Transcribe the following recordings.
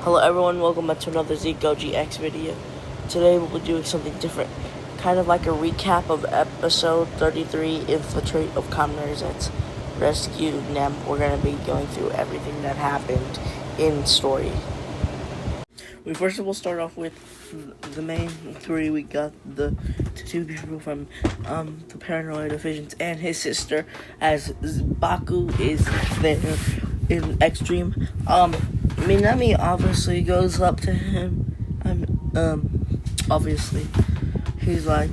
Hello everyone, welcome back to another zeztz video. Today we'll be doing something different, kind of like a recap of episode 33, Infiltrate of Kamen Zeztz, Rescue Nem. We're going to be going through everything that happened in story. We first of all start off with the main three. We got the two people from the Paranoid Divisions and his sister, as Baku is there in Extreme. Minami obviously goes up to him, obviously, he's like,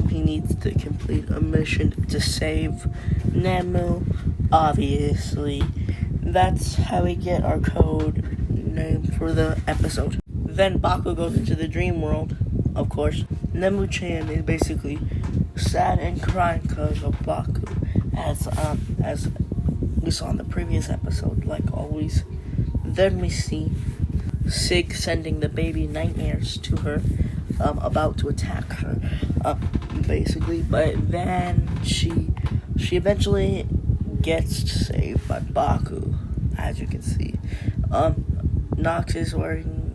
he needs to complete a mission to save Nemu, obviously. That's how we get our code name for the episode. Then Baku goes into the dream world, of course. Nemu-chan is basically sad and crying because of Baku, as we saw in the previous episode, like always. Then we see Sig sending the baby nightmares to her, about to attack her, basically. But then she eventually gets saved by Baku, as you can see. Nox is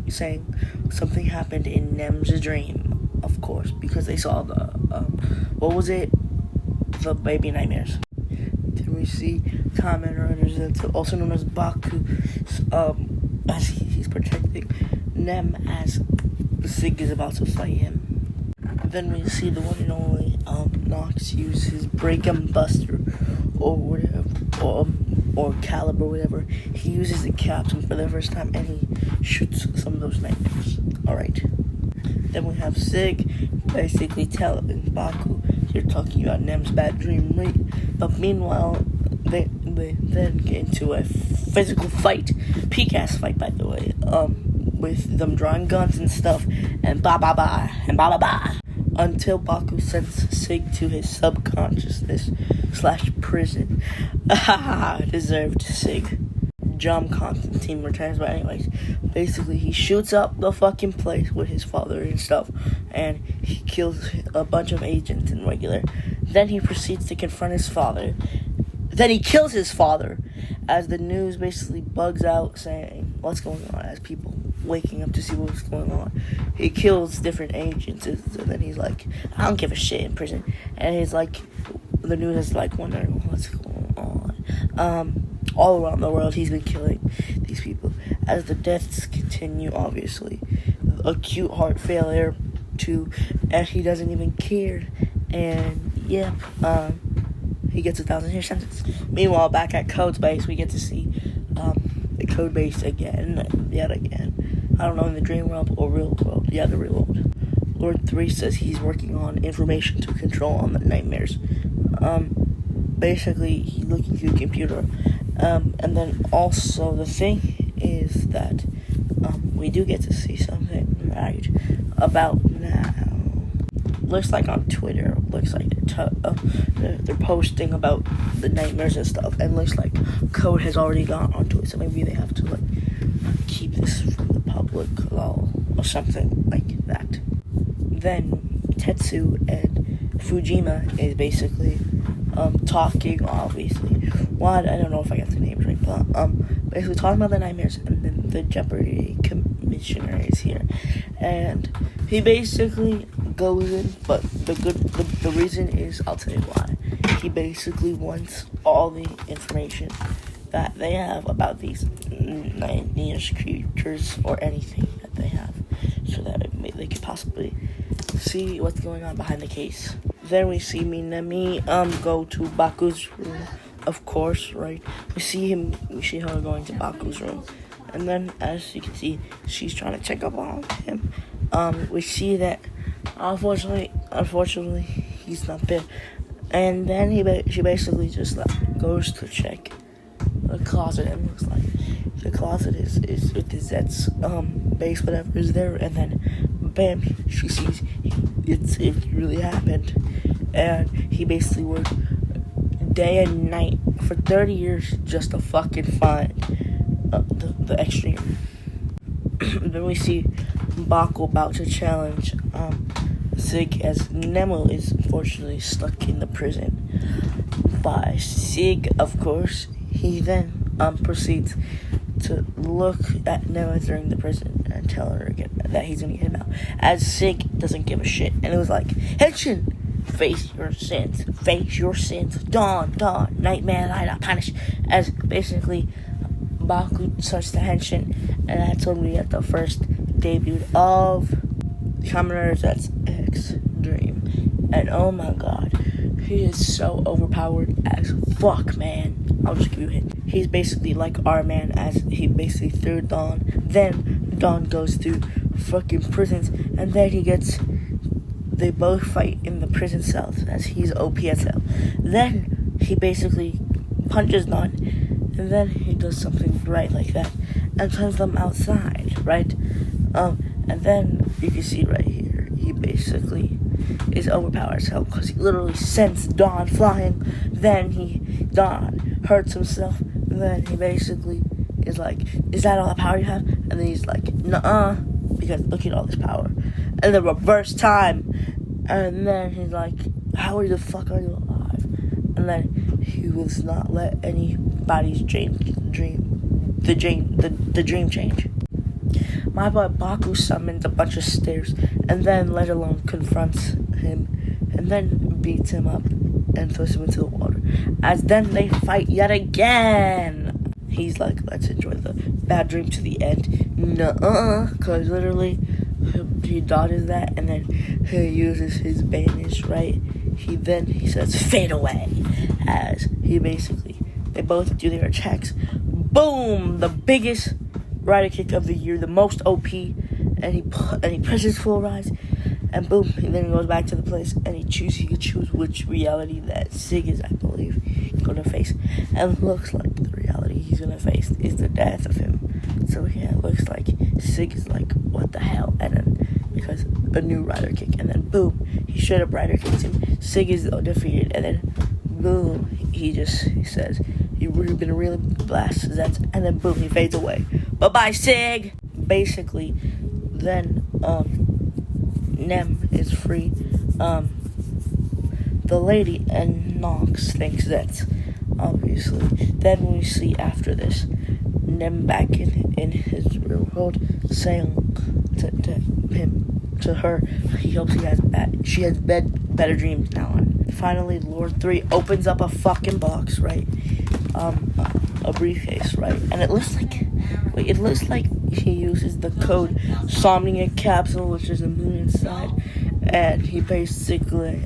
saying something happened in Nem's dream, of course, because they saw the, the baby nightmares. Then we see Kamen Riders, also known as Baku, as he's protecting Nem as Sig is about to fight him. Then we see the one and only Nox use his Break and Buster, or whatever, or Caliber, whatever. He uses the captain for the first time and he shoots some of those nightmares. Alright. Then we have Sig basically telling Baku, you're talking about Nem's bad dream, right? But meanwhile, they then get into a physical fight, peak-ass fight, by the way, with them drawing guns and stuff, and ba-ba-ba, until Baku sends Sig to his subconsciousness / prison. Deserved, Sig. John Constantine returns, but anyways, basically he shoots up the fucking place with his father and stuff, and he kills a bunch of agents in regular. Then he proceeds to confront his father. Then he kills his father, as the news basically bugs out saying what's going on, as people waking up to see what's going on. He kills different agents, and then he's like, I don't give a shit in prison. And he's like, the news is like wondering what's going on. All around the world, he's been killing these people. As the deaths continue, obviously, acute heart failure and he doesn't even care. And yeah, he gets a 1,000-year sentence. Meanwhile, back at Codebase, we get to see the Codebase yet again. I don't know, in the dream world or real world. Yeah, the real world. Lord 3 says he's working on information to control on the nightmares. Basically, he's looking through the computer. And then also the thing is that we do get to see something right about now. Looks like on Twitter, looks like they're posting about the nightmares and stuff, and looks like code has already gone onto it, so maybe they have to like keep this from the public or something like that. Then Tetsu and Fujima is basically talking, obviously. I don't know if I got the names right, but basically talking about the nightmares, and then the Jeopardy commissioner is here, and he basically goes in, but the reason is, I'll tell you why. He basically wants all the information that they have about these nightmarish creatures, or anything that they have, so that they could possibly see what's going on behind the case. Then we see Minami go to Baku's room, of course, right? We see her going to Baku's room, and then, as you can see, she's trying to check up on him. We see that unfortunately he's not there, and then she basically just goes to check the closet, and looks like the closet is with the zeztz base, whatever is there, and then bam, she sees it really happened, and he basically worked day and night for 30 years just to fucking find the Extreme. Then we see Baku about to challenge Sig, as Nemo is unfortunately stuck in the prison by Sig, of course. He then proceeds to look at Noah during the prison and tell her that he's gonna get him out. As Sig doesn't give a shit, and it was like, Henshin, face your sins, dawn, nightmare light, I'll punish. As basically, Baku starts to Henshin, and that's when we get the first debut of Kamen Rider ZX Dream. And oh my god, he is so overpowered as fuck, man. I'll just give you a hint. He's basically like our man, as he basically threw Dawn. Then Dawn goes through fucking prisons, and then they both fight in the prison cells, as he's OP as hell. Then he basically punches Dawn, and then he does something right like that, and turns them outside, right? And then you can see right here, he basically is overpowered as hell, because he literally sends Dawn flying. Then Dawn hurts himself, and then he basically is like, is that all the power you have? And then he's like, nuh-uh, because look at all this power. And then reverse time, and then he's like, how the fuck are you alive? And then he will not let anybody's dream change. My boy Baku summons a bunch of stairs, and then let alone confronts him, and then beats him up and throws him into the water. As then they fight yet again. He's like, let's enjoy the bad dream to the end. Nuh-uh, because literally he dodges that, and then he uses his banish, right? He says fade away, as they both do their attacks. Boom! The biggest rider kick of the year, the most OP, and he presses full rise, and boom, and then he goes back to the place, and he can choose which reality that Sig is, I believe, gonna face. And it looks like the reality he's gonna face is the death of him. So yeah, it looks like Sig is like, what the hell? And then because a new rider kick, and then boom, he straight up rider kicks him. Sig is defeated, and then boom, he says, you've been really blessed, zeztz, and then boom, he fades away. Bye-bye, Sig! Basically, then, Nem is free. The lady and Nox thinks zeztz, obviously. Then we see after this, Nem back in his real world, saying to her, he hopes she has better dreams now on. Finally, Lord 3 opens up a fucking box, right? A briefcase, right? And it looks like he uses the code Somnia Capsule, which is a moon inside, and he basically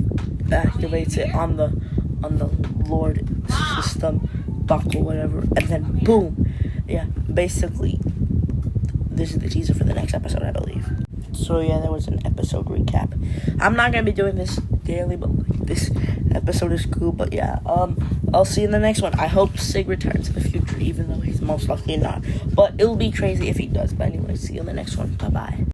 activates it on the Lord system, buckle, whatever, and then boom. Yeah, basically, this is the teaser for the next episode, I believe. So yeah, that was an episode recap. I'm not gonna be doing this daily, but this episode is cool. But yeah, I'll see you in the next one. I hope Sig returns in the future, even though he's most likely not. But it'll be crazy if he does. But anyway, see you in the next one. Bye bye.